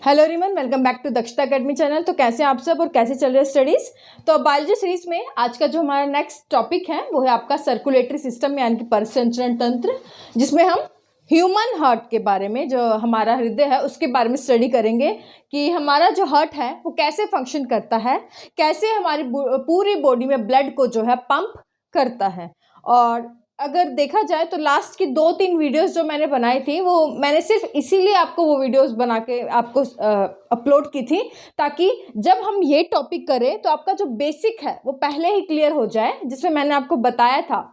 Hello रिमन, welcome back to दक्षता academy channel. तो कैसे हैं आप सब और कैसे चल रहे हैं स्टडीज़। तो बायोलॉजी सीरीज में आज का जो हमारा नेक्स्ट टॉपिक है वो है आपका सर्कुलेटरी सिस्टम यानी कि परिसंचरण तंत्र, जिसमें हम ह्यूमन हार्ट के बारे में, जो हमारा हृदय है उसके बारे में स्टडी करेंगे कि हमारा जो हार्ट है वो कैसे फंक्शन करता है, कैसे हमारी पूरी बॉडी में ब्लड को जो है पंप करता है। और अगर देखा जाए तो लास्ट की 2-3 वीडियोस जो मैंने बनाई थी वो मैंने सिर्फ इसीलिए आपको वो वीडियोस बना के आपको अपलोड की थी ताकि जब हम ये टॉपिक करें तो आपका जो बेसिक है वो पहले ही क्लियर हो जाए। जिसमें मैंने आपको बताया था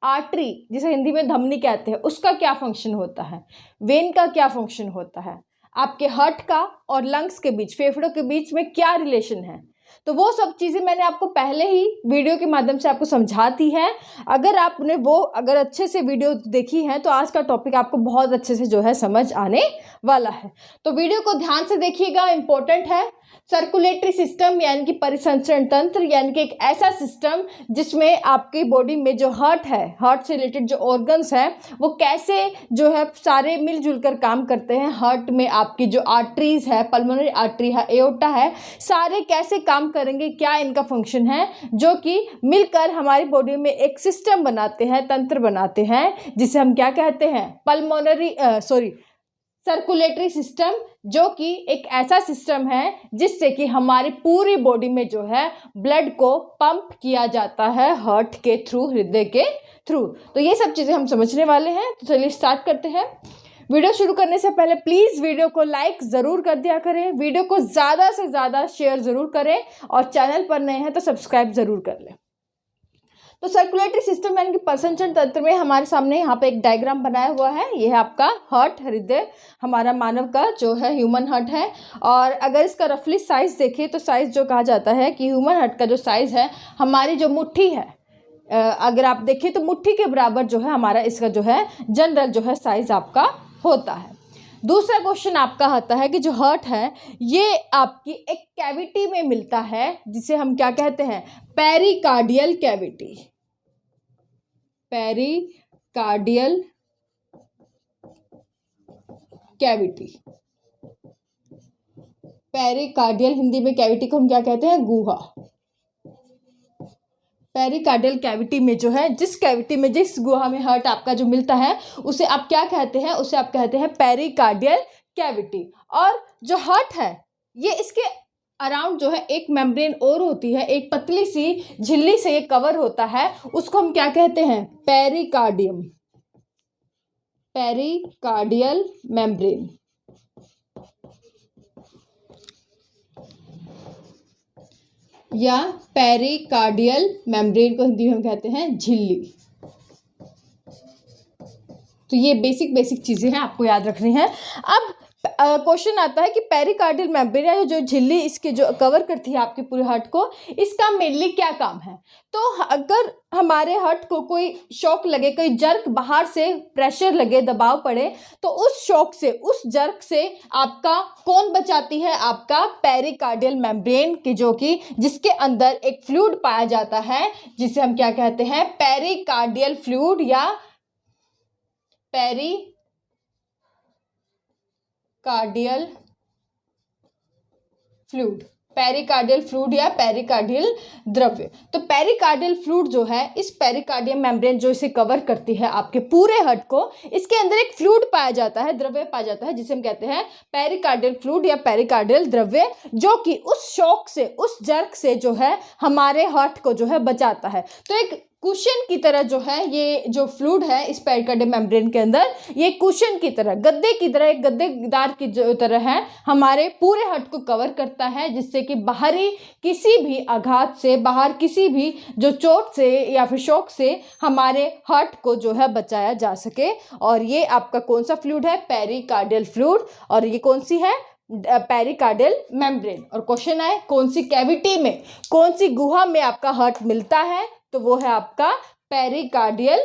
आर्टरी, जिसे हिंदी में धमनी कहते हैं, उसका क्या फंक्शन होता है, वेन का क्या फंक्शन होता है, आपके हार्ट का और लंग्स के बीच, फेफड़ों के बीच में क्या रिलेशन है। तो वो सब चीज़ें मैंने आपको पहले ही वीडियो के माध्यम से आपको समझा दी है। अगर आपने अगर अच्छे से वीडियो देखी है तो आज का टॉपिक आपको बहुत अच्छे से जो है समझ आने वाला है। तो वीडियो को ध्यान से देखिएगा, इंपॉर्टेंट है। सर्कुलेटरी सिस्टम यानी कि परिसंचरण तंत्र, यानी कि एक ऐसा सिस्टम जिसमें आपकी बॉडी में जो हार्ट है, हार्ट से रिलेटेड जो ऑर्गन्स हैं वो कैसे जो है सारे मिलजुल कर काम करते हैं। हार्ट में आपकी जो आर्टरीज है, पल्मोनरी आर्टरी है, एओर्टा है, सारे कैसे काम करेंगे, क्या इनका फंक्शन है, जो कि मिलकर हमारी बॉडी में एक सिस्टम बनाते हैं, तंत्र बनाते हैं, जिसे हम क्या कहते हैं, सर्कुलेटरी सिस्टम, जो कि एक ऐसा सिस्टम है जिससे कि हमारी पूरी बॉडी में जो है ब्लड को पंप किया जाता है हार्ट के थ्रू, हृदय के थ्रू। तो ये सब चीज़ें हम समझने वाले हैं। तो चलिए स्टार्ट करते हैं। वीडियो शुरू करने से पहले प्लीज़ वीडियो को लाइक ज़रूर कर दिया करें, वीडियो को ज़्यादा से ज़्यादा शेयर ज़रूर करें और चैनल पर नए हैं तो सब्सक्राइब ज़रूर कर लें। तो सर्कुलेटरी सिस्टम यानी कि परिसंचरण तंत्र में हमारे सामने यहाँ पे एक डायग्राम बनाया हुआ है। ये है आपका हार्ट, हृदय, हमारा मानव का जो है ह्यूमन हार्ट है। और अगर इसका रफली साइज़ देखें तो साइज़ जो कहा जाता है कि ह्यूमन हार्ट का जो साइज़ है, हमारी जो मुट्ठी है, अगर आप देखें तो मुट्ठी के बराबर जो है हमारा इसका जो है जनरल जो है साइज़ आपका होता है। दूसरा क्वेश्चन आपका आता है कि जो हार्ट है ये आपकी एक कैविटी में मिलता है जिसे हम क्या कहते हैं, pericardial cavity. Pericardial cavity, pericardial Hindi में कैविटी को हम क्या कहते हैं, गुहा। पेरिकार्डियल कैविटी में जो है, जिस कैविटी में, जिस गुहा में हार्ट आपका जो मिलता है उसे आप क्या कहते हैं, उसे आप कहते हैं पेरिकार्डियल कैविटी। और जो हार्ट है ये इसके अराउंड जो है एक मेम्ब्रेन और होती है, एक पतली सी झिल्ली से ये कवर होता है, उसको हम क्या कहते हैं, पेरिकार्डियम, पेरिकार्डियल मेम्ब्रेन। या पेरिकार्डियल मेम्ब्रेन को हिंदी में हम कहते हैं झिल्ली। तो ये बेसिक चीज़ें हैं, आपको याद रखनी है। अब क्वेश्चन आता है कि पेरिकार्डियल मेम्ब्रेन या जो झिल्ली इसके जो कवर करती है आपके पूरे हार्ट को, इसका मेनली क्या काम है। तो अगर हमारे हार्ट को कोई शॉक लगे, कोई जर्क बाहर से प्रेशर लगे, दबाव पड़े, तो उस शॉक से, उस जर्क से आपका कौन बचाती है, आपका पेरिकार्डियल मेम्ब्रेन की, जो कि जिसके अंदर एक फ्लूइड पाया जाता है जिसे हम क्या कहते हैं, पेरिकार्डियल फ्लूइड या पेरिकार्डियल फ्लूइड, पेरिकार्डियल फ्लूइड या पेरिकार्डियल द्रव्य। तो पेरिकार्डियल फ्लूइड जो है, इस पेरिकार्डियल मेम्ब्रेन जो इसे कवर करती है आपके पूरे हार्ट को, इसके अंदर एक फ्लूइड पाया जाता है, द्रव्य पाया जाता है, जिसे हम कहते हैं पेरिकार्डियल फ्लूइड या पेरिकार्डियल द्रव्य, जो कि उस शॉक से, उस जर्क से जो है हमारे हार्ट को जो है बचाता है। तो एक कुशन की तरह जो है ये जो फ्लूइड है इस पेरिकार्डियल मेम्ब्रेन के अंदर, ये कुशन की तरह, गद्दे की तरह, एक गद्देदार की जो तरह है, हमारे पूरे हार्ट को कवर करता है, जिससे कि बाहरी किसी भी आघात से, बाहर किसी भी जो चोट से या फिर शॉक से हमारे हार्ट को जो है बचाया जा सके। और ये आपका कौन सा फ्लूइड है, पेरिकार्डियल फ्लूइड। और ये कौन सी है, पेरिकार्डियल मेम्ब्रेन। और क्वेश्चन आए कौन सी कैविटी में, कौन सी गुहा में आपका हार्ट मिलता है, तो वो है आपका पेरिकार्डियल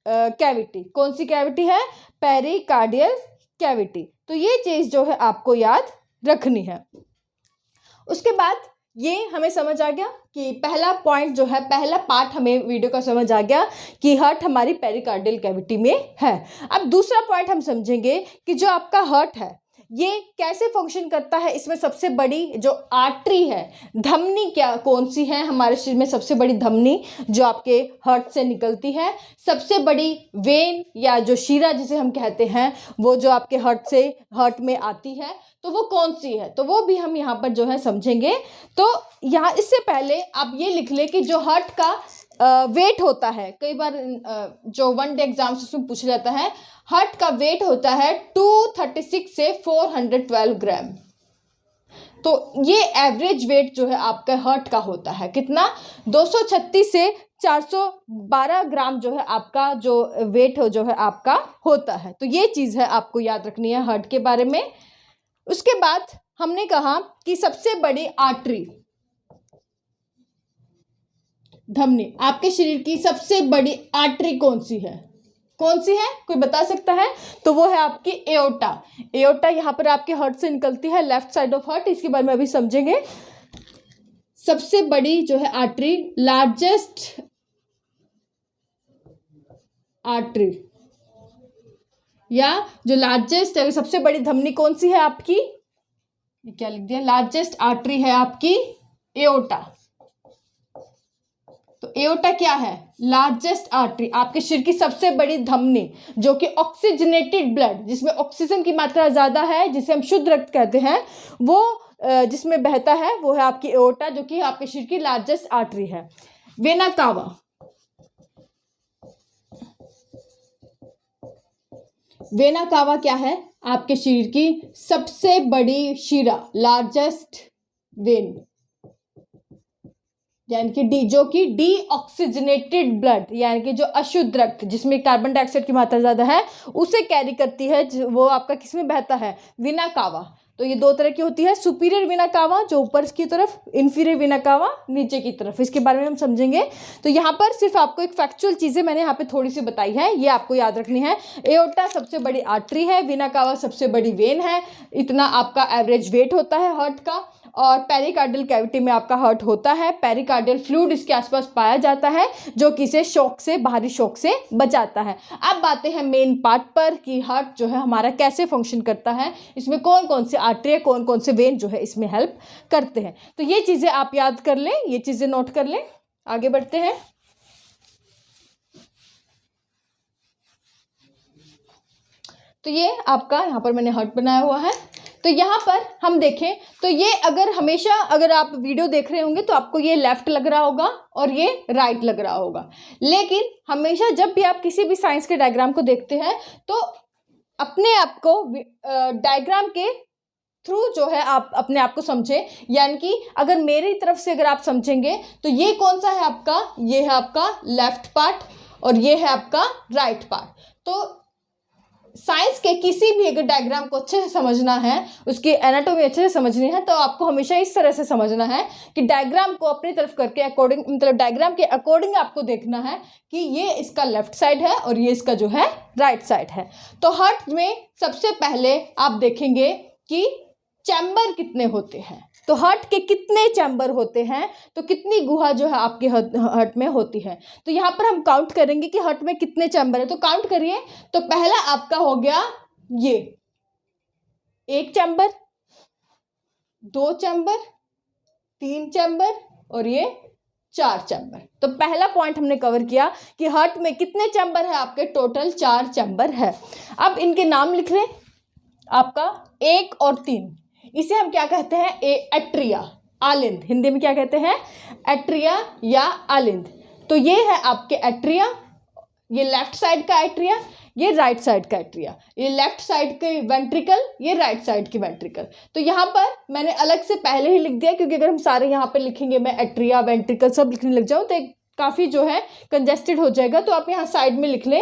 कैविटी। कौन सी कैविटी है, पेरिकार्डियल कैविटी। तो ये चीज़ जो है आपको याद रखनी है। उसके बाद ये हमें समझ आ गया कि पहला पॉइंट जो है, पहला पार्ट हमें वीडियो का समझ आ गया कि हार्ट हमारी पेरिकार्डियल कैविटी में है। अब दूसरा पॉइंट हम समझेंगे कि जो आपका हार्ट है ये कैसे फंक्शन करता है, इसमें सबसे बड़ी जो आर्टरी है, धमनी क्या कौन सी है हमारे शरीर में, सबसे बड़ी धमनी जो आपके हार्ट से निकलती है, सबसे बड़ी वेन या जो शिरा जिसे हम कहते हैं वो जो आपके हार्ट में आती है, तो वो कौन सी है, तो वो भी हम यहाँ पर जो है समझेंगे। तो यहाँ इससे पहले आप ये लिख ले कि जो हार्ट का वेट होता है, कई बार जो वन डे एग्जाम्स उसमें पूछा जाता है, हार्ट का वेट होता है 236 से 412 ग्राम। तो ये एवरेज वेट जो है आपका हार्ट का होता है कितना, 236 से 412 ग्राम जो है आपका जो वेट हो जो है आपका होता है। तो ये चीज़ है आपको याद रखनी है हार्ट के बारे में। उसके बाद हमने कहा कि सबसे बड़ी आर्टरी, धमनी, आपके शरीर की सबसे बड़ी आर्टरी कौन सी है, कौन सी है, कोई बता सकता है? तो वो है आपकी एओर्टा। एओर्टा यहाँ पर आपके हार्ट से निकलती है, लेफ्ट साइड ऑफ हार्ट, इसके बारे में अभी समझेंगे। सबसे बड़ी जो है आर्टरी, लार्जेस्ट आर्टरी या जो लार्जेस्ट है, सबसे बड़ी धमनी कौन सी है आपकी, ये क्या लिख दिया, लार्जेस्ट आर्टरी है आपकी एओर्टा। तो एओर्टा क्या है, लार्जेस्ट आर्टरी, आपके शरीर की सबसे बड़ी धमनी जो कि ऑक्सीजनेटेड ब्लड, जिसमें ऑक्सीजन की मात्रा ज़्यादा है, जिसे हम शुद्ध रक्त कहते हैं, वो जिसमें बहता है वो है आपकी एओर्टा, जो कि आपके शरीर की लार्जेस्ट आर्टरी है। वेना कावा, वेना कावा क्या है, आपके शरीर की सबसे बड़ी शिरा, लार्जेस्ट वेन, यानी कि डी, जो कि डीऑक्सीजनेटेड ब्लड, यानी कि जो अशुद्ध रक्त जिसमें कार्बन डाइऑक्साइड की मात्रा ज़्यादा है उसे कैरी करती है, वो आपका किसमें बहता है, वेना कावा। तो ये दो तरह की होती है, सुपीरियर वेना कावा जो ऊपर की तरफ, इन्फीरियर वेना कावा नीचे की तरफ, इसके बारे में हम समझेंगे। तो यहाँ पर सिर्फ आपको एक फैक्चुअल चीज़ें मैंने यहाँ पे थोड़ी सी बताई है, ये आपको याद रखनी है। एओर्टा सबसे बड़ी आर्टरी है, वेना कावा सबसे बड़ी वेन है, इतना आपका एवरेज वेट होता है हार्ट का, और पेरिकार्डियल कैविटी में आपका हार्ट होता है, पेरिकार्डियल फ्लूइड इसके आसपास पाया जाता है जो कि इसे शॉक से, बाहरी शॉक से बचाता है। अब बातें हैं मेन पार्ट पर कि हार्ट जो है हमारा कैसे फंक्शन करता है, इसमें कौन कौन से आर्टरी, कौन कौन से वेन जो है इसमें हेल्प करते हैं। तो ये चीज़ें आप याद कर लें, ये चीज़ें नोट कर लें। आगे बढ़ते हैं। तो ये आपका यहाँ पर मैंने हार्ट बनाया हुआ है। तो यहाँ पर हम देखें तो ये अगर हमेशा अगर आप वीडियो देख रहे होंगे तो आपको ये लेफ्ट लग रहा होगा और ये राइट लग रहा होगा, लेकिन हमेशा जब भी आप किसी भी साइंस के डायग्राम को देखते हैं तो अपने आप को डायग्राम के थ्रू जो है आप अपने आप को समझें, यानी कि अगर मेरी तरफ से अगर आप समझेंगे तो ये कौन सा है आपका, ये है आपका लेफ्ट पार्ट और ये है आपका राइट पार्ट। तो साइंस के किसी भी अगर डायग्राम को अच्छे से समझना है, उसकी एनाटॉमी अच्छे से समझनी है, तो आपको हमेशा इस तरह से समझना है कि डायग्राम को अपनी तरफ करके अकॉर्डिंग, मतलब डायग्राम के अकॉर्डिंग आपको देखना है कि ये इसका लेफ्ट साइड है और ये इसका जो है राइट साइड है। तो हार्ट में सबसे पहले आप देखेंगे कि चैम्बर कितने होते हैं, तो हार्ट के कितने चैम्बर होते हैं, तो कितनी गुहा जो है आपके हार्ट में होती है। तो यहाँ पर हम काउंट करेंगे कि हार्ट में कितने चैम्बर है, तो काउंट करिए। तो पहला आपका हो गया ये 1 चैम्बर, 2 चैम्बर, 3 चैम्बर और ये 4 चैम्बर। तो पहला पॉइंट हमने कवर किया कि हार्ट में कितने चैम्बर है आपके, टोटल 4 चैम्बर है। अब इनके नाम लिख लें, आपका 1 और 3, इसे हम क्या कहते हैं, एट्रिया, आलिंद, हिंदी में क्या कहते हैं, एट्रिया या आलिंद। तो ये है आपके एट्रिया, ये लेफ्ट साइड का एट्रिया, ये राइट साइड का एट्रिया, ये लेफ्ट साइड के वेंट्रिकल, ये राइट साइड की वेंट्रिकल। तो यहाँ पर मैंने अलग से पहले ही लिख दिया, क्योंकि अगर हम सारे यहाँ पर लिखेंगे, मैं एट्रिया वेंट्रिकल सब लिखने लग जाऊँ तो काफ़ी जो है कंजेस्टेड हो जाएगा। तो आप यहाँ साइड में लिख लें।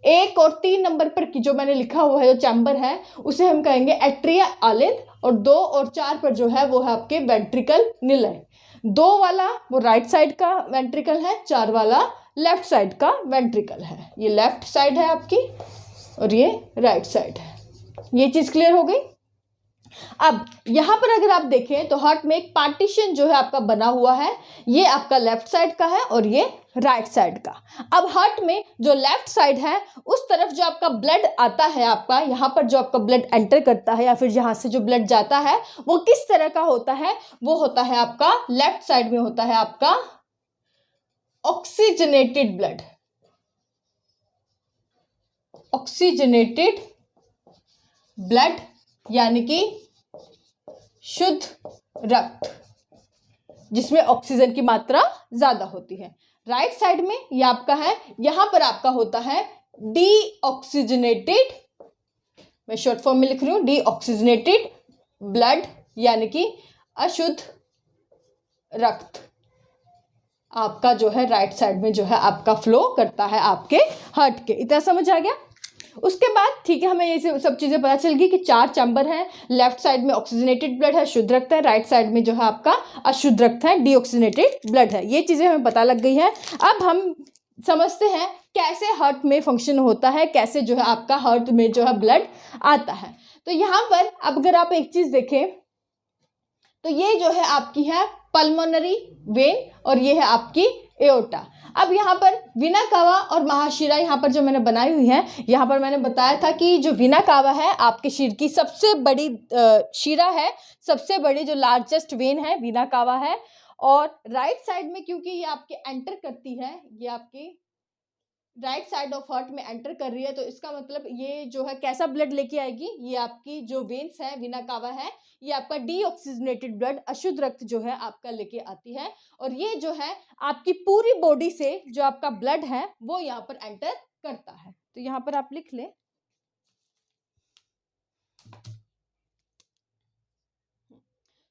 1 और 3 नंबर पर की जो मैंने लिखा हुआ है जो चैम्बर है उसे हम कहेंगे एट्रिया आलिंद, और 2 और 4 पर जो है वो है आपके वेंट्रिकल निलय। 2 वाला वो राइट साइड का वेंट्रिकल है, 4 वाला लेफ्ट साइड का वेंट्रिकल है। ये लेफ्ट साइड है आपकी और ये राइट साइड है। ये चीज़ क्लियर हो गई। अब यहाँ पर अगर आप देखें तो हार्ट में एक पार्टीशन जो है आपका बना हुआ है, ये आपका लेफ्ट साइड का है और ये राइट साइड का। अब हार्ट में जो लेफ्ट साइड है उस तरफ जो आपका ब्लड आता है, आपका यहाँ पर जो आपका ब्लड एंटर करता है या फिर यहाँ से जो ब्लड जाता है वो किस तरह का होता है, वो होता है आपका लेफ्ट साइड में होता है आपका ऑक्सीजनेटेड ब्लड, ऑक्सीजनेटेड ब्लड यानी कि शुद्ध रक्त जिसमें ऑक्सीजन की मात्रा ज्यादा होती है। राइट साइड में ये आपका है, यहां पर आपका होता है डीऑक्सीजनेटेड, मैं शॉर्ट फॉर्म में लिख रही हूं डीऑक्सीजनेटेड ब्लड यानी कि अशुद्ध रक्त आपका जो है राइट साइड में जो है आपका फ्लो करता है आपके हार्ट के। इतना समझ आ गया। उसके बाद ठीक है, हमें ये सब चीज़ें पता चल गई कि 4 चैम्बर हैं, लेफ्ट साइड में ऑक्सीजनेटेड ब्लड है, शुद्ध रक्त है, राइट साइड में जो है आपका अशुद्ध रक्त है, डीऑक्सीजनेटेड ब्लड है। ये चीज़ें हमें पता लग गई हैं। अब हम समझते हैं कैसे हार्ट में फंक्शन होता है, कैसे जो है आपका हार्ट में जो है ब्लड आता है। तो यहाँ पर अब अगर आप एक चीज़ देखें तो ये जो है आपकी है पल्मोनरी वेन और ये है आपकी एओर्टा। अब यहाँ पर वीना कावा और महाशिरा यहाँ पर जो मैंने बनाई हुई है, यहाँ पर मैंने बताया था कि जो वीना कावा है आपके शरीर की सबसे बड़ी शिरा है, सबसे बड़ी जो लार्जेस्ट वेन है वीना कावा है। और राइट साइड में क्योंकि ये आपके एंटर करती है, ये आपकी राइट साइड ऑफ हार्ट में एंटर कर रही है, तो इसका मतलब ये जो है कैसा ब्लड लेके आएगी, ये आपकी जो वेन्स है वीना कावा है, ये आपका डीऑक्सीजनेटेड ब्लड अशुद्ध रक्त जो है आपका लेके आती है। और ये जो है आपकी पूरी बॉडी से जो आपका ब्लड है वो यहाँ पर एंटर करता है। तो यहाँ पर आप लिख लें,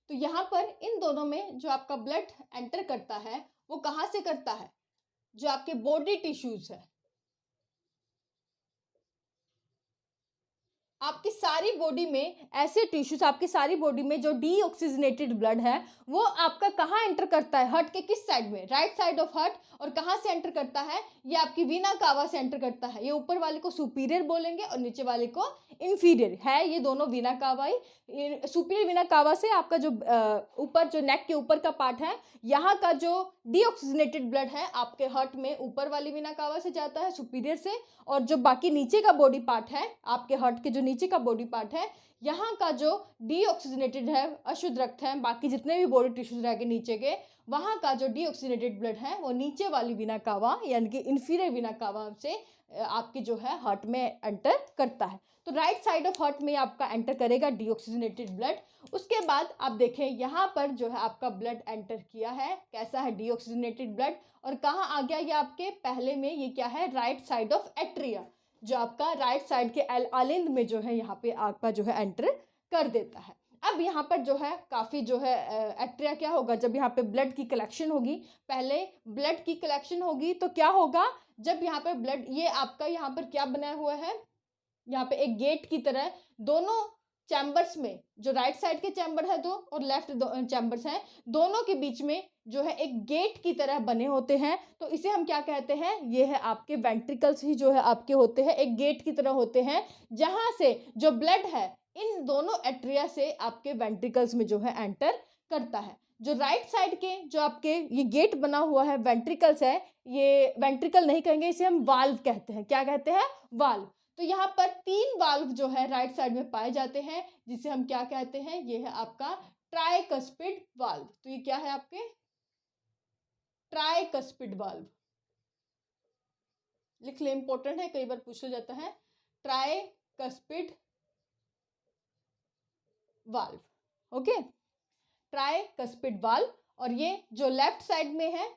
तो यहाँ पर इन दोनों में जो आपका ब्लड एंटर करता है वो कहाँ से करता है, जो आपके बॉडी टिश्यूज है, आपकी सारी बॉडी में ऐसे टिश्यूज, आपकी सारी बॉडी में जो डीऑक्सीजनेटेड ब्लड है वो आपका कहाँ एंटर करता है, हार्ट के किस साइड में, राइट साइड ऑफ हार्ट। और कहाँ से एंटर करता है, ये आपकी वीना कावा से एंटर करता है। ये ऊपर वाले को सुपीरियर बोलेंगे और नीचे वाले को इंफीरियर है, ये दोनों वीना कावा ही। सुपीरियर वीना कावा से आपका जो ऊपर जो नेक के ऊपर का पार्ट है, यहाँ का जो डीऑक्सीजनेटेड ब्लड है आपके हार्ट में ऊपर वाली वीना कावा से जाता है सुपीरियर से, और जो बाकी नीचे का बॉडी पार्ट है आपके हार्ट के जो नीचे का बॉडी पार्ट है, यहाँ का जो डीऑक्सीजनेटेड है अशुद्ध रक्त है, बाकी जितने भी बॉडी टिश्यूज रह गए नीचे के, वहाँ का जो डीऑक्सीजनेटेड ब्लड है वो नीचे वाली वीना कावा यानी कि इंफीरियर वीना कावा से आपकी जो है हार्ट में एंटर करता है। तो राइट साइड ऑफ हार्ट में आपका एंटर करेगा डीऑक्सीजनेटेड ब्लड। उसके बाद आप देखें यहाँ पर जो है आपका ब्लड एंटर किया है, कैसा है, डीऑक्सीजनेटेड ब्लड। और कहाँ आ गया ये आपके पहले में, ये क्या है, राइट साइड ऑफ एट्रिया, जो आपका राइट साइड के अलिंद में जो है यहाँ पे आपका जो है एंटर कर देता है। अब यहाँ पर जो है काफ़ी जो है एट्रिया क्या होगा, जब यहाँ पे ब्लड की कलेक्शन होगी, पहले ब्लड की कलेक्शन होगी तो क्या होगा, जब यहाँ पे ब्लड, ये आपका यहाँ पर क्या बनाया हुआ है, यहाँ पे एक गेट की तरह दोनों चैम्बर्स में, जो राइट साइड के चैम्बर है दो और लेफ्ट चैम्बर्स हैं, दोनों के बीच में जो है एक गेट की तरह बने होते हैं। तो इसे हम क्या कहते हैं, ये है आपके वेंट्रिकल्स ही जो है आपके होते हैं, एक गेट की तरह होते हैं, जहां से जो ब्लड है इन दोनों एट्रिया से आपके वेंट्रिकल्स में जो है एंटर करता है। जो राइट साइड के जो आपके ये गेट बना हुआ है वेंट्रिकल्स है, ये वेंट्रिकल नहीं कहेंगे, इसे हम वाल्व कहते हैं। क्या कहते हैं, वाल्व। तो यहाँ पर 3 वाल्व जो है राइट साइड में पाए जाते हैं, जिसे हम क्या कहते हैं, ये है आपका ट्राइकस्पिड वाल्व। तो ये क्या है आपके ट्राइकस्पिड वाल्व, लिख ले, इंपॉर्टेंट है, कई बार पूछा जाता है, tricuspid valve. Okay, tricuspid valve. और ये जो लेफ्ट साइड में है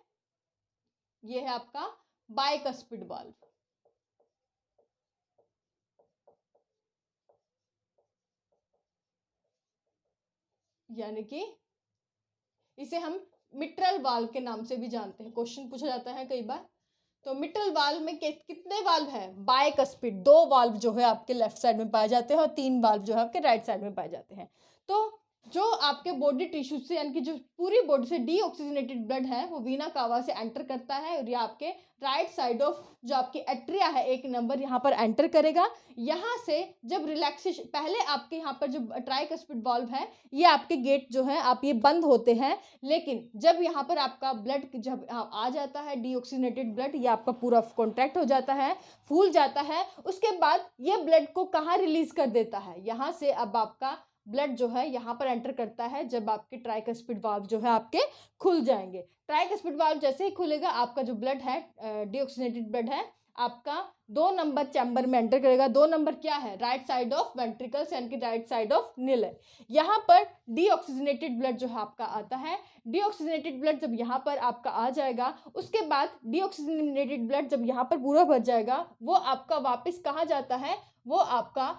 ये है आपका बाइकस्पिड वाल्व, यानी कि इसे हम मिट्रल वाल्व के नाम से भी जानते हैं, क्वेश्चन पूछा जाता है कई बार। तो मिट्रल वाल्व में कितने वाल्व है, बाइकस्पिड, 2 वाल्व जो है आपके लेफ्ट साइड में पाए जाते हैं और 3 वाल्व जो है आपके राइट साइड में पाए जाते हैं। तो जो आपके बॉडी टिश्यू से यानी कि जो पूरी बॉडी से डीऑक्सीजनेटेड ब्लड है वो वीना कावा से एंटर करता है और ये आपके राइट साइड ऑफ जो आपकी एट्रिया है 1 नंबर यहाँ पर एंटर करेगा। यहाँ से जब रिलैक्सेशन पहले आपके यहाँ पर जो ट्राइकस्पिड वाल्व है ये आपके गेट जो है आप ये बंद होते हैं, लेकिन जब यहाँ पर आपका ब्लड जब आ जाता है डीऑक्सीजनेटेड ब्लड ये आपका पूरा कॉन्ट्रैक्ट हो जाता है, फूल जाता है। उसके बाद ये ब्लड को कहाँ रिलीज कर देता है, यहाँ से अब आपका ब्लड जो है यहाँ पर एंटर करता है जब आपके ट्राइकस्पिड वाल्व जो है आपके खुल जाएंगे। ट्राइकस्पिड वाल्व जैसे ही खुलेगा आपका जो ब्लड है डीऑक्सीजनेटेड ब्लड है आपका 2 नंबर चैम्बर में एंटर करेगा। 2 नंबर क्या है, राइट साइड ऑफ वेंट्रिकल्स यानी कि राइट साइड ऑफ नील है। यहाँ पर डीऑक्सीजनेटेड ब्लड जो है आपका आता है। डीऑक्सीजनेटेड ब्लड जब यहाँ पर आपका आ जाएगा उसके बाद डीऑक्सीजनेटेड ब्लड जब यहाँ पर पूरा भर जाएगा वो आपका वापस कहाँ जाता है, वो आपका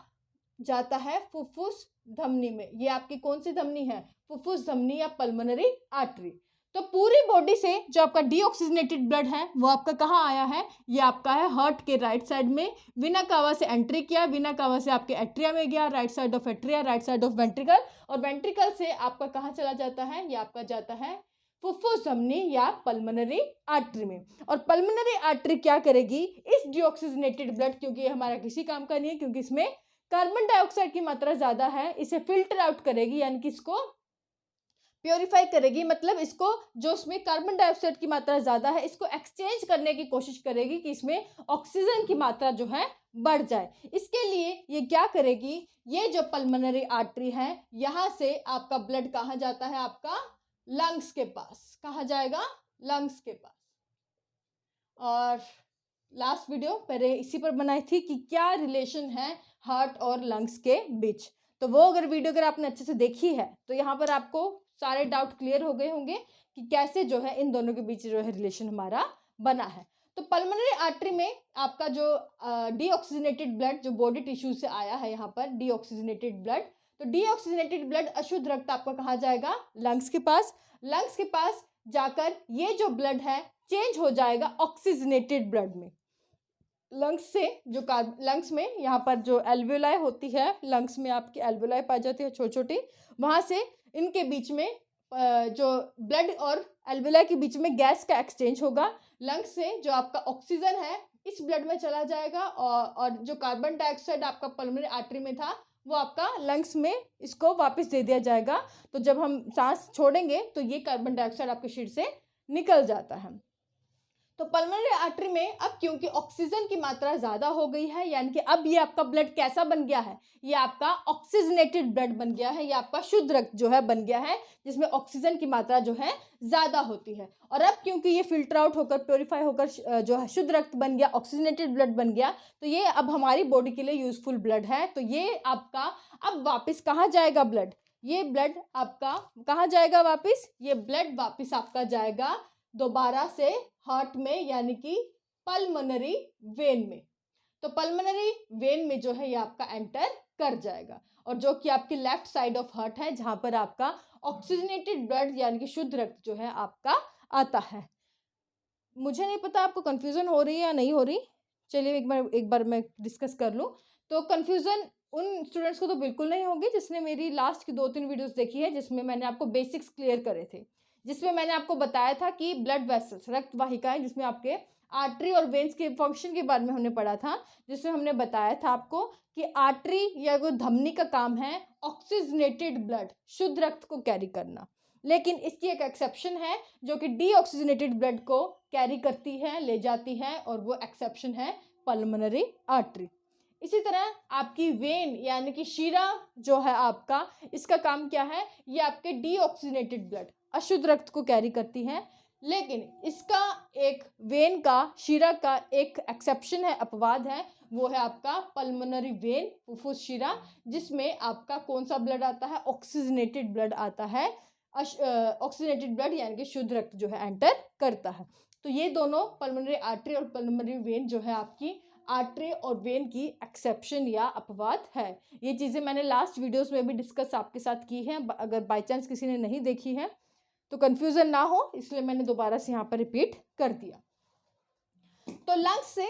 जाता है फुफ्फुस धमनी में। ये आपकी कौन सी धमनी है, फुफ्फुस धमनी या पल्मोनरी आर्टरी। तो पूरी बॉडी से जो आपका डीऑक्सीजनेटेड ब्लड है वो आपका कहाँ आया है, ये आपका है हार्ट के राइट साइड में। वीना कावा से एंट्री किया, वीना कावा से आपके एट्रिया में गया, right side of atria, right side of ventricle, और वेंट्रिकल से आपका कहाँ चला जाता है, ये आपका जाता है फुफ्फुस धमनी या पल्मोनरी आर्टरी में। और पल्मोनरी आर्टरी क्या करेगी, इस डीऑक्सीजनेटेड ब्लड, क्योंकि ये हमारा किसी काम का नहीं है क्योंकि इसमें कार्बन डाइऑक्साइड की मात्रा ज़्यादा है, इसे फिल्टर आउट करेगी यानी कि इसको प्योरीफाई करेगी, मतलब इसको जो इसमें कार्बन डाइऑक्साइड की मात्रा ज़्यादा है इसको एक्सचेंज करने की कोशिश करेगी कि इसमें ऑक्सीजन की मात्रा जो है बढ़ जाए। इसके लिए ये क्या करेगी, ये जो पल्मोनरी आर्टरी है यहाँ से आपका ब्लड कहाँ जाता है, आपका लंग्स के पास। कहाँ जाएगा, लंग्स के पास। और लास्ट वीडियो पहले इसी पर बनाई थी कि क्या रिलेशन है हार्ट और लंग्स के बीच। तो वो अगर आपने अच्छे से देखी है तो यहाँ पर आपको सारे डाउट क्लियर हो गए होंगे कि कैसे जो है इन दोनों के बीच जो है रिलेशन हमारा बना है। तो पल्मोनरी आर्टरी में आपका जो डीऑक्सीजनेटेड ब्लड जो बॉडी टिश्यू से आया है यहाँ पर डीऑक्सीजनेटेड ब्लड, तो डीऑक्सीजनेटेड ब्लड अशुद्ध रक्त आपका कहाँ जाएगा, लंग्स के पास। लंग्स के पास जाकर ये जो ब्लड है चेंज हो जाएगा ऑक्सीजनेटेड ब्लड में। लंग्स से जो लंग्स में यहाँ पर जो एल्वेलाई होती है, लंग्स में आपकी एल्वेलाई पाई जाती है छोटी छोटी, वहाँ से इनके बीच में जो ब्लड और एल्वेलाई के बीच में गैस का एक्सचेंज होगा। लंग्स से जो आपका ऑक्सीजन है इस ब्लड में चला जाएगा और जो कार्बन डाइऑक्साइड आपका पल्मोनरी आर्टरी में था वो आपका लंग्स में इसको वापस दे दिया जाएगा। तो जब हम सांस छोड़ेंगे तो ये कार्बन डाइऑक्साइड आपके शरीर से निकल जाता है। तो पल्मोनरी आर्टरी में अब क्योंकि ऑक्सीजन की मात्रा ज़्यादा हो गई है, यानी कि अब ये आपका ब्लड कैसा बन गया है, ये आपका ऑक्सीजनेटेड ब्लड बन गया है, ये आपका शुद्ध रक्त जो है बन गया है जिसमें ऑक्सीजन की मात्रा जो है ज़्यादा होती है। और अब क्योंकि ये फिल्टर आउट होकर प्योरीफाई होकर जो है शुद्ध रक्त बन गया, ऑक्सीजनेटेड ब्लड बन गया, तो ये अब हमारी बॉडी के लिए यूजफुल ब्लड है। तो ये आपका अब वापस कहाँ जाएगा ब्लड, ये ब्लड आपका कहाँ जाएगा वापस, ये ब्लड वापस आपका जाएगा दोबारा से हार्ट में यानी कि पल्मोनरी वेन में। तो पल्मोनरी वेन में जो है ये आपका एंटर कर जाएगा और जो कि आपकी लेफ्ट साइड ऑफ हार्ट है जहाँ पर आपका ऑक्सीजनेटेड ब्लड यानी कि शुद्ध रक्त जो है आपका आता है। मुझे नहीं पता आपको कन्फ्यूज़न हो रही है या नहीं हो रही, चलिए एक बार मैं डिस्कस कर लूँ। तो कन्फ्यूज़न उन स्टूडेंट्स को तो बिल्कुल नहीं होगी जिसने मेरी लास्ट की 2-3 वीडियोस देखी है जिसमें मैंने आपको बेसिक्स क्लियर करे थे, जिसमें मैंने आपको बताया था कि ब्लड वेसल्स रक्त वाहिकाएं, जिसमें आपके आर्टरी और वेन्स के फंक्शन के बारे में हमने पढ़ा था, जिसमें हमने बताया था आपको कि आर्टरी या कोई धमनी का काम है ऑक्सीजनेटेड ब्लड शुद्ध रक्त को कैरी करना, लेकिन इसकी एक एक्सेप्शन है जो कि डीऑक्सीजनेटेड ब्लड को कैरी करती है, ले जाती है, और वो एक्सेप्शन है पल्मोनरी आर्टरी। इसी तरह आपकी वेन यानी कि शिरा जो है आपका, इसका काम क्या है, ये आपके डीऑक्सीजनेटेड ब्लड अशुद्ध रक्त को कैरी करती है, लेकिन इसका एक वेन का शिरा का एक एक्सेप्शन है, अपवाद है, वो है आपका पल्मोनरी वेन फुफ्फुस शिरा, जिसमें आपका कौन सा ब्लड आता है, ऑक्सीजनेटेड ब्लड आता है। ऑक्सीजनेटेड ब्लड यानी कि शुद्ध रक्त जो है एंटर करता है। तो ये दोनों पल्मोनरी आर्टरी और पल्मोनरी वेन जो है आपकी आर्टरी और वेन की एक्सेप्शन या अपवाद है। ये चीज़ें मैंने लास्ट वीडियोस में भी डिस्कस आपके साथ की हैं, अगर बाय चांस किसी ने नहीं देखी है तो कन्फ्यूज़न ना हो, इसलिए मैंने दोबारा से यहाँ पर रिपीट कर दिया। तो लंग्स से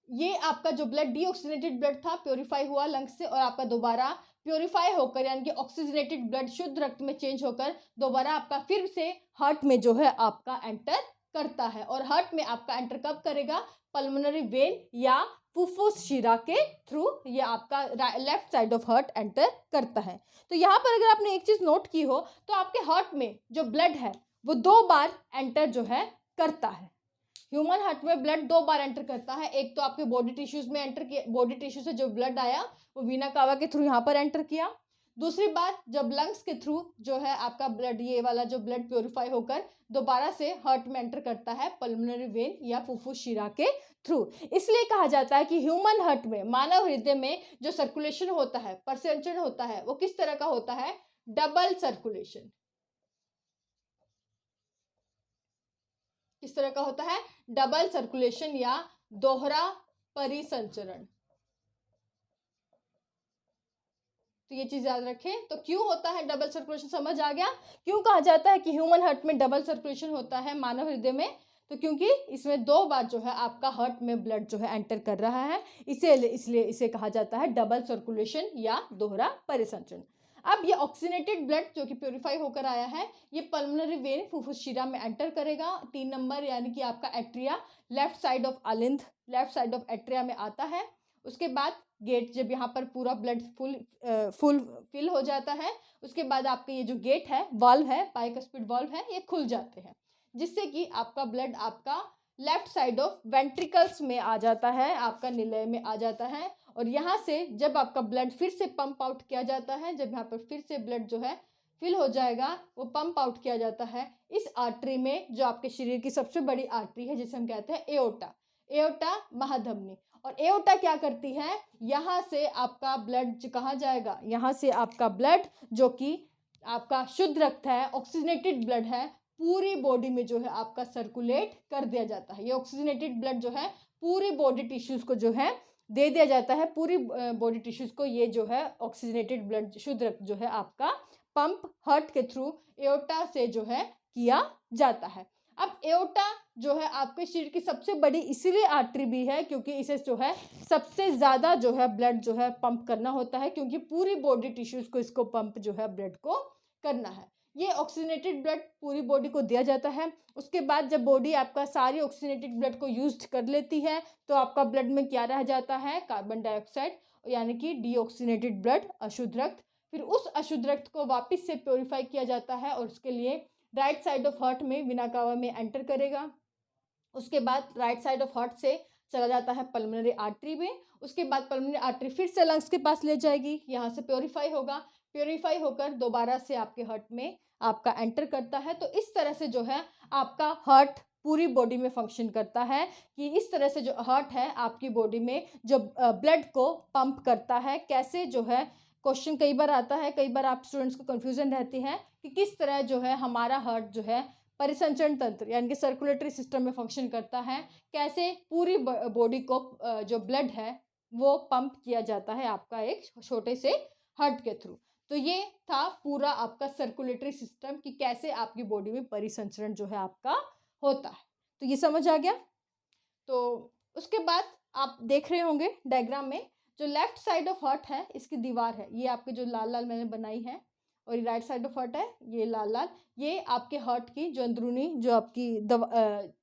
ये आपका जो ब्लड डीऑक्सीजनेटेड ब्लड था प्योरीफाई हुआ लंग्स से, और आपका दोबारा प्योरीफाई होकर यानी कि ऑक्सीजनेटेड ब्लड शुद्ध रक्त में चेंज होकर दोबारा आपका फिर से हार्ट में जो है आपका एंटर करता है। और हार्ट में आपका एंटर कब करेगा? पल्मोनरी वेन या फुफ्फुस शिरा के थ्रू ये आपका left side of heart enter करता है। तो यहाँ पर अगर आपने एक चीज़ नोट की हो तो आपके हार्ट में जो ब्लड है वो 2 बार एंटर जो है करता है। ह्यूमन हार्ट में ब्लड 2 बार एंटर करता है। एक तो आपके बॉडी टिश्यूज में एंटर किया, बॉडी टिश्यू से जो ब्लड आया वो वीना कावा के थ्रू यहाँ पर एंटर किया। दूसरी बार जब लंग्स के थ्रू जो है आपका ब्लड, ये वाला जो ब्लड प्योरीफाई होकर दोबारा से हार्ट में एंटर करता है पल्मोनरी वेन या फुफ्फुस शिरा के थ्रू। इसलिए कहा जाता है कि ह्यूमन हार्ट में, मानव हृदय में जो सर्कुलेशन होता है, परिसंचरण होता है, वो किस तरह का होता है? Double circulation. किस तरह का होता है? डबल सर्कुलेशन या दोहरा परिसंचरण। तो ये चीज याद रखें। तो क्यों होता है डबल सर्कुलेशन? समझ आ गया क्यों कहा जाता है कि ह्यूमन हार्ट में डबल सर्कुलेशन होता है मानव हृदय में? तो क्योंकि इसमें 2 बार जो है आपका हार्ट में ब्लड जो है एंटर कर रहा है, इसलिए इसे कहा जाता है डबल सर्कुलेशन या दोहरा परिसंचरण। अब ये ऑक्सीजनेटेड ब्लड जो कि प्योरीफाई होकर आया है, ये पल्मोनरी वेन फुफ्फुस शिरा में एंटर करेगा। 3 नंबर यानी कि आपका एट्रिया, लेफ्ट साइड ऑफ अलिंद, लेफ्ट साइड ऑफ एट्रिया में आता है। उसके बाद गेट, जब यहाँ पर पूरा ब्लड फुल फिल हो जाता है, उसके बाद आपके ये जो गेट है, वाल्व है, बाइकस्पिड वाल्व है, ये खुल जाते हैं, जिससे कि आपका ब्लड आपका लेफ्ट साइड ऑफ वेंट्रिकल्स में आ जाता है, आपका निलय में आ जाता है। और यहाँ से जब आपका ब्लड फिर से पंप आउट किया जाता है, जब यहाँ पर फिर से ब्लड जो है फिल हो जाएगा, वो पंप आउट किया जाता है इस आर्टरी में, जो आपके शरीर की सबसे बड़ी आर्टरी है, जिसे हम कहते हैं एओर्टा, एओर्टा महाधमनी। और एओर्टा क्या करती है? यहाँ से आपका ब्लड कहाँ जाएगा? यहाँ से आपका ब्लड जो कि आपका शुद्ध रक्त है, ऑक्सीजनेटेड ब्लड है, पूरी बॉडी में जो है आपका सर्कुलेट कर दिया जाता है। ये ऑक्सीजनेटेड ब्लड जो है पूरी बॉडी टिश्यूज को जो है दे दिया जाता है, पूरी बॉडी टिश्यूज को ये जो है ऑक्सीजनेटेड ब्लड शुद्ध रक्त जो है आपका पंप हार्ट के थ्रू एओर्टा से जो है किया जाता है। अब एओर्टा जो है आपके शरीर की सबसे बड़ी इसीलिए आर्टरी भी है क्योंकि इसे जो है सबसे ज़्यादा जो है ब्लड जो है पंप करना होता है, क्योंकि पूरी बॉडी टिश्यूज को इसको पंप जो है ब्लड को करना है। ये ऑक्सीजनेटेड ब्लड पूरी बॉडी को दिया जाता है। उसके बाद जब बॉडी आपका सारी ऑक्सीजनेटेड ब्लड को यूज कर लेती है तो आपका ब्लड में क्या रह जाता है? कार्बन डाइऑक्साइड, यानी कि डीऑक्सीजनेटेड ब्लड, अशुद्ध रक्त। फिर उस अशुद्ध रक्त को वापस से प्योरीफाई किया जाता है और उसके लिए राइट साइड ऑफ हार्ट में वीना कावा में एंटर करेगा। उसके बाद राइट साइड ऑफ हार्ट से चला जाता है पल्मोनरी आर्टरी में। उसके बाद पल्मोनरी आर्टरी फिर से लंग्स के पास ले जाएगी, यहाँ से प्योरीफाई होगा, प्योरीफाई होकर दोबारा से आपके हार्ट में आपका एंटर करता है। तो इस तरह से जो है आपका हार्ट पूरी बॉडी में फंक्शन करता है कि इस तरह से जो हार्ट है आपकी बॉडी में जो ब्लड को पंप करता है। कैसे जो है क्वेश्चन कई बार आता है, कई बार आप स्टूडेंट्स को कंफ्यूजन रहती है कि किस तरह जो है हमारा हार्ट जो है परिसंचरण तंत्र यानी कि सर्कुलेटरी सिस्टम में फंक्शन करता है, कैसे पूरी बॉडी को जो ब्लड है वो पंप किया जाता है आपका एक छोटे से हार्ट के थ्रू। तो ये था पूरा आपका सर्कुलेटरी सिस्टम कि कैसे आपकी बॉडी में परिसंचरण जो है आपका होता है। तो ये समझ आ गया। तो उसके बाद आप देख रहे होंगे डायग्राम में जो लेफ्ट साइड ऑफ हार्ट है, इसकी दीवार है, ये आपके जो लाल लाल मैंने बनाई है, और ये राइट साइड ऑफ हार्ट है, ये लाल लाल, ये आपके हार्ट की जो अंदरूनी जो आपकी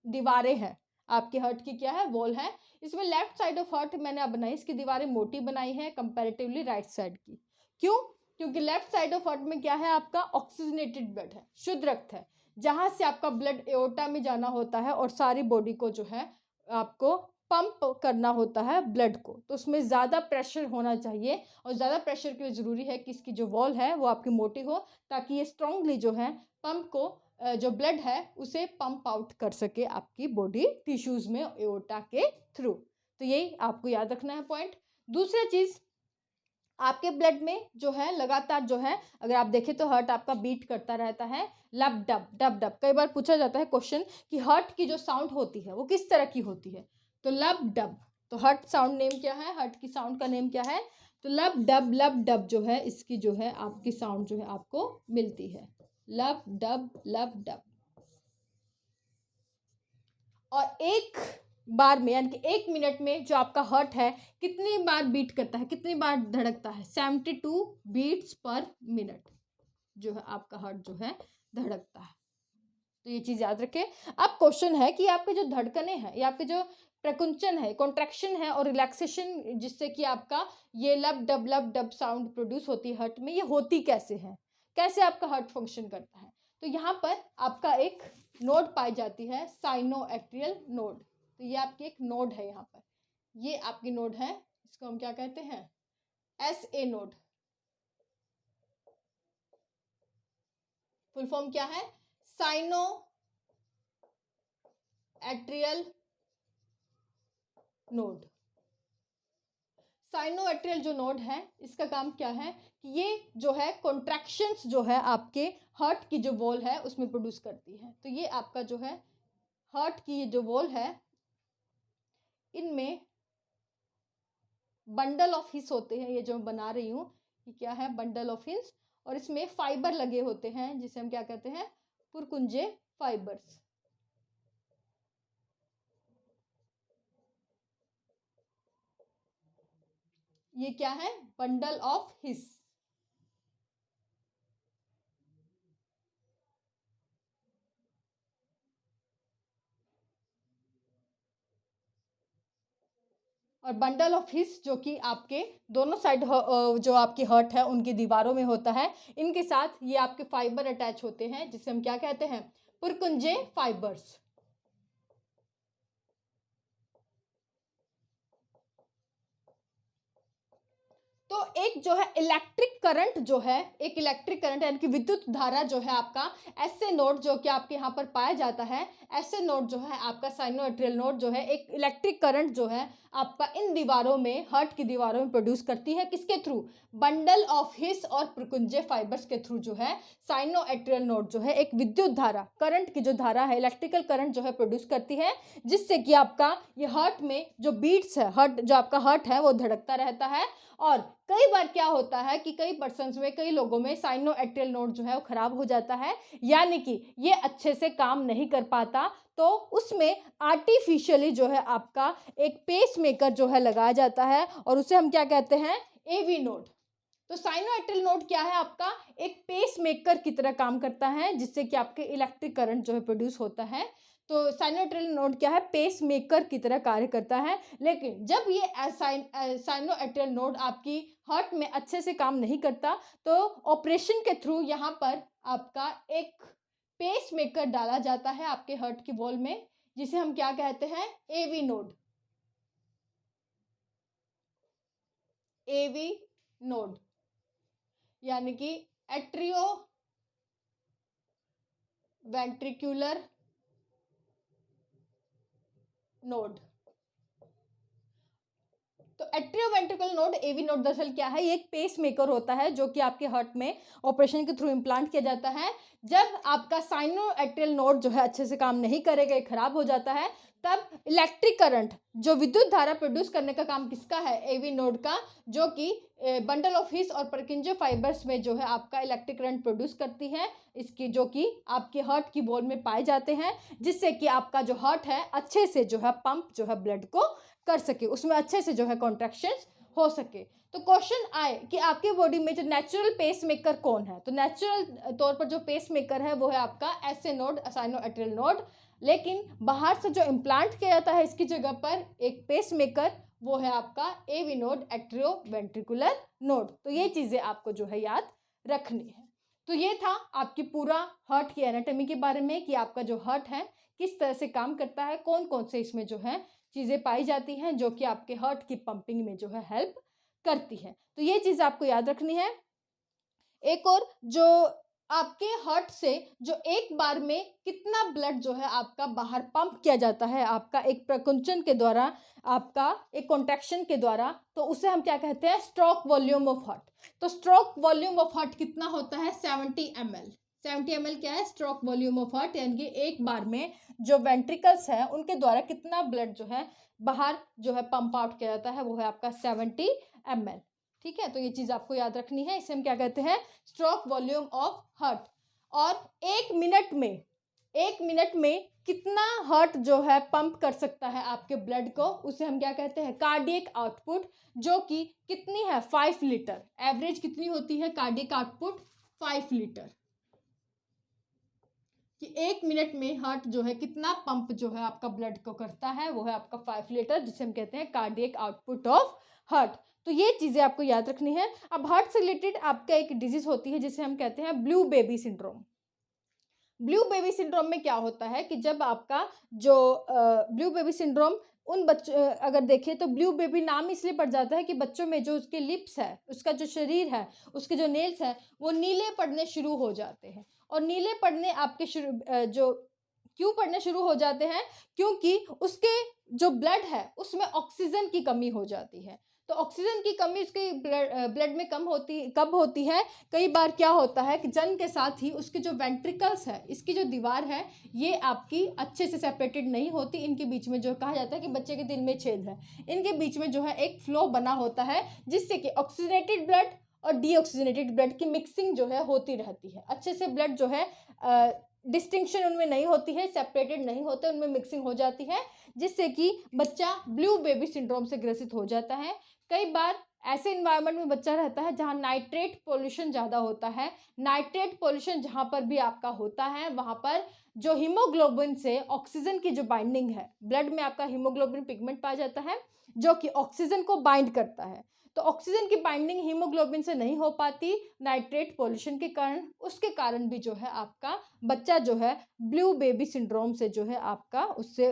दीवारें हैं, आपके हार्ट की क्या है? वॉल है। इसमें लेफ्ट साइड ऑफ हार्ट मैंने अब बनाई, इसकी दीवारें मोटी बनाई है कंपैरेटिवली राइट साइड की। क्यों? क्योंकि लेफ्ट साइड ऑफ हार्ट में क्या है? आपका ऑक्सीजनेटेड ब्लड है, शुद्ध रक्त है, जहाँ से आपका ब्लड एओर्टा में जाना होता है और सारी बॉडी को जो है आपको पंप करना होता है ब्लड को। तो उसमें ज़्यादा प्रेशर होना चाहिए, और ज़्यादा प्रेशर के लिए ज़रूरी है कि इसकी जो वॉल है वो आपकी मोटी हो, ताकि ये स्ट्रांगली जो है पंप को जो ब्लड है उसे पंप आउट कर सके आपकी बॉडी टिश्यूज़ में एओर्टा के थ्रू। तो यही आपको याद रखना है पॉइंट। दूसरा चीज़, आपके ब्लड में जो है लगातार जो है अगर आप देखें तो हार्ट आपका बीट करता रहता है, लब डब डब डब। कई बार पूछा जाता है क्वेश्चन कि हार्ट की जो साउंड होती है वो किस तरह की होती है? तो लब डब। तो हार्ट साउंड नेम क्या है? हार्ट की साउंड का नेम क्या है? तो लब डब जो है इसकी जो है आपकी साउंड जो है आपको मिलती है, लब डब लब डब। और एक बार में यानी कि 1 मिनट में जो आपका हार्ट है कितनी बार बीट करता है, कितनी बार धड़कता है, 72 बीट्स पर मिनट जो है आपका हार्ट जो है धड़कता है। तो ये चीज़ याद रखें। अब क्वेश्चन है कि आपके जो धड़कने हैं या आपके जो प्रकुंचन है, कॉन्ट्रैक्शन है और रिलैक्सेशन जिससे कि आपका ये लब डब साउंड प्रोड्यूस होती है हार्ट में, ये होती कैसे है, कैसे आपका हार्ट फंक्शन करता है। तो यहाँ पर आपका एक नोड पाई जाती है, साइनोएट्रियल नोड। तो ये आपकी एक नोड है, यहाँ पर ये आपकी नोड है, इसको हम क्या कहते हैं, SA नोड। फुल फॉर्म क्या है, cyano atrial node. Cyano atrial जो नोड है इसका काम क्या है कि ये जो है कॉन्ट्रैक्शंस जो है आपके हार्ट की जो वॉल है उसमें प्रोड्यूस करती है। तो ये आपका जो है हार्ट की ये जो वॉल है, इनमें बंडल ऑफ हिस होते हैं। ये जो मैं बना रही हूँ ये क्या है, बंडल ऑफ हिस, और इसमें फाइबर लगे होते हैं जिसे हम क्या कहते हैं, पुरकुंजे फाइबर्स। ये क्या है, बंडल ऑफ हिस। और बंडल ऑफ हिस जो कि आपके दोनों साइड जो आपकी हार्ट है उनकी दीवारों में होता है, इनके साथ ये आपके फाइबर अटैच होते हैं जिसे हम क्या कहते हैं, पुरकुंजे फाइबर्स। तो एक जो है इलेक्ट्रिक करंट जो है, एक इलेक्ट्रिक करंट यानी कि विद्युत धारा जो है आपका ऐसे नोड जो कि आपके यहाँ पर पाया जाता है, ऐसे नोड जो है आपका साइनोएट्रियल नोड जो है एक इलेक्ट्रिक करंट जो है आपका इन दीवारों में, हार्ट की दीवारों में प्रोड्यूस करती है। किसके थ्रू, बंडल ऑफ हिस और पुरकुंजे फाइबर्स के थ्रू जो है साइनोएट्रियल नोड जो है एक विद्युत धारा, करंट की जो धारा है, इलेक्ट्रिकल करंट जो है प्रोड्यूस करती है, जिससे कि आपका ये हार्ट में जो बीट्स है, हार्ट जो आपका हार्ट है वो धड़कता रहता है। और कई बार क्या होता है कि कई पर्सन्स में, कई लोगों में साइनोएट्रियल नोड जो है वो खराब हो जाता है, यानी कि ये अच्छे से काम नहीं कर पाता, तो उसमें आर्टिफिशियली जो है आपका एक पेस मेकर जो है लगाया जाता है और उसे हम क्या कहते हैं, AV नोड। तो साइनोएट्रियल नोड क्या है, आपका एक पेस मेकर की तरह काम करता है जिससे कि आपके इलेक्ट्रिक करंट जो है प्रोड्यूस होता है। तो साइनोएट्रियल नोड क्या है, पेस मेकर की तरह कार्य करता है। लेकिन जब ये साइनोएट्रियल नोड आपकी हार्ट में अच्छे से काम नहीं करता, तो ऑपरेशन के थ्रू यहाँ पर आपका एक पेस मेकर डाला जाता है आपके हार्ट की वॉल में, जिसे हम क्या कहते हैं, AV नोड। AV नोड यानी कि एट्रियो वेंट्रिकुलर नोड। तो एट्रियोवेंट्रिकुलर नोड, AV नोड दरअसल क्या है, ये एक पेस मेकर होता है जो कि आपके हार्ट में ऑपरेशन के थ्रू इम्प्लांट किया जाता है। जब आपका साइनोएट्रियल नोड जो है अच्छे से काम नहीं करेगा, खराब हो जाता है, तब इलेक्ट्रिक करंट जो विद्युत धारा प्रोड्यूस करने का काम किसका है, AV नोड का, जो कि बंडल ऑफ हिस और पुरकुंजे फाइबर्स में जो है आपका इलेक्ट्रिक करंट प्रोड्यूस करती है, इसकी जो कि आपके हार्ट की वॉल में पाए जाते हैं, जिससे कि आपका जो हार्ट है अच्छे से जो है पंप जो है ब्लड को कर सके, उसमें अच्छे से जो है कॉन्ट्रैक्शंस हो सके। तो क्वेश्चन आए कि आपके बॉडी में जो नेचुरल पेस मेकर कौन है, तो नेचुरल तौर पर जो पेस मेकर है वो है आपका SA नोड, साइनोएट्रियल नोड। लेकिन बाहर से जो इम्प्लांट किया जाता है इसकी जगह पर एक पेस मेकर, वो है आपका AV नोड, एट्रियोवेंट्रिकुलर नोड। तो ये चीज़ें आपको जो है याद रखनी है। तो ये था आपकी पूरा हार्ट की एनाटॉमी के बारे में कि आपका जो हार्ट है किस तरह से काम करता है, कौन कौन से इसमें जो है चीज़ें पाई जाती हैं जो कि आपके हार्ट की पंपिंग में जो है हेल्प करती है। तो ये चीज़ आपको याद रखनी है। एक और, जो आपके हार्ट से जो एक बार में कितना ब्लड जो है आपका बाहर पंप किया जाता है, आपका एक प्रकुंचन के द्वारा, आपका एक कॉन्ट्रैक्शन के द्वारा, तो उसे हम क्या कहते हैं, स्ट्रोक वॉल्यूम ऑफ हार्ट। तो स्ट्रोक वॉल्यूम ऑफ हार्ट कितना होता है, 70 ml। 70 ml क्या है, स्ट्रोक वॉल्यूम ऑफ हार्ट, यानी कि एक बार में जो वेंट्रिकल्स हैं उनके द्वारा कितना ब्लड जो है बाहर जो है पंप आउट किया जाता है, वो है आपका 70 ml। ठीक है, तो ये चीज़ आपको याद रखनी है। इसे हम क्या कहते हैं, स्ट्रोक वॉल्यूम ऑफ हार्ट। और एक मिनट में कितना हार्ट जो है पंप कर सकता है आपके ब्लड को, उसे हम क्या कहते हैं, कार्डियक आउटपुट, जो कि कितनी है 5 लीटर। एवरेज कितनी होती है कार्डियक आउटपुट 5 लीटर, कि 1 मिनट में हार्ट जो है कितना पंप जो है आपका ब्लड को करता है, वो है आपका 5 लीटर, जिसे हम कहते हैं कार्डियक आउटपुट ऑफ हार्ट। तो ये चीज़ें आपको याद रखनी है। अब हार्ट से रिलेटेड आपका एक डिजीज होती है जिसे हम कहते हैं blue baby syndrome. Blue baby syndrome में क्या होता है कि जब आपका जो ब्लू बेबी सिंड्रोम उन बच्चों, अगर देखें तो ब्लू बेबी नाम इसलिए पड़ जाता है कि बच्चों में जो उसके लिप्स है, उसका जो शरीर है, उसके जो नेल्स है, वो नीले पड़ने शुरू हो जाते हैं। और नीले पड़ने आपके जो क्यों पड़ने शुरू हो जाते हैं, क्योंकि उसके जो ब्लड है उसमें ऑक्सीजन की कमी हो जाती है। तो ऑक्सीजन की कमी उसके ब्लड में कब होती है, कई बार क्या होता है कि जन्म के साथ ही उसके जो वेंट्रिकल्स है, इसकी जो दीवार है, ये आपकी अच्छे से सेपरेटेड नहीं होती। इनके बीच में जो कहा जाता है कि बच्चे के दिल में छेद है, इनके बीच में जो है एक फ्लो बना होता है, जिससे कि ऑक्सीजनेटेड ब्लड और डीऑक्सीजनेटेड ब्लड की मिक्सिंग जो है होती रहती है। अच्छे से ब्लड जो है डिस्टिंक्शन उनमें नहीं होती है, सेपरेटेड नहीं होते, उनमें मिक्सिंग हो जाती है, जिससे कि बच्चा ब्लू बेबी सिंड्रोम से ग्रसित हो जाता है। कई बार ऐसे इन्वायरमेंट में बच्चा रहता है जहाँ नाइट्रेट पोल्यूशन ज़्यादा होता है। नाइट्रेट पोल्यूशन जहाँ पर भी आपका होता है, वहाँ पर जो हीमोग्लोबिन से ऑक्सीजन की जो बाइंडिंग है, ब्लड में आपका हीमोग्लोबिन पिगमेंट पाया जाता है जो कि ऑक्सीजन को बाइंड करता है। तो ऑक्सीजन की बाइंडिंग हीमोग्लोबिन से नहीं हो पाती नाइट्रेट पोल्यूशन के कारण। उसके कारण भी जो है आपका बच्चा जो है ब्लू बेबी सिंड्रोम से जो है आपका उससे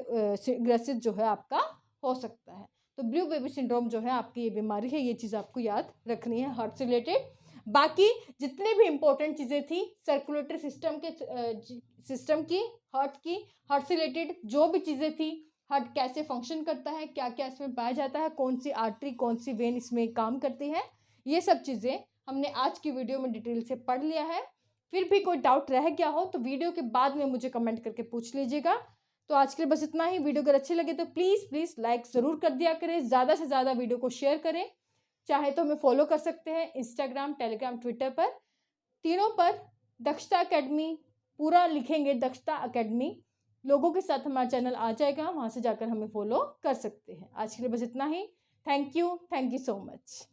ग्रसित जो है आपका हो सकता है। तो ब्लू बेबी सिंड्रोम जो है आपकी ये बीमारी है, ये चीज़ आपको याद रखनी है हार्ट से रिलेटेड। बाकी जितने भी इंपॉर्टेंट चीज़ें थी सर्कुलेटरी सिस्टम की, हार्ट से रिलेटेड जो भी चीज़ें थी, हार्ट कैसे फंक्शन करता है, क्या क्या इसमें पाया जाता है, कौन सी आर्टरी कौन सी वेन इसमें काम करती है, ये सब चीज़ें हमने आज की वीडियो में डिटेल से पढ़ लिया है। फिर भी कोई डाउट रह गया हो तो वीडियो के बाद में मुझे कमेंट करके पूछ लीजिएगा। तो आज के लिए बस इतना ही। वीडियो अगर अच्छे लगे तो प्लीज़ लाइक ज़रूर कर दिया करें, ज़्यादा से ज़्यादा वीडियो को शेयर करें। चाहे तो हमें फॉलो कर सकते हैं इंस्टाग्राम, टेलीग्राम, ट्विटर पर, तीनों पर दक्षता अकेडमी पूरा लिखेंगे, दक्षता अकेडमी लोगों के साथ हमारा चैनल आ जाएगा, वहाँ से जाकर हमें फॉलो कर सकते हैं। आज के लिए बस इतना ही। Thank you so much.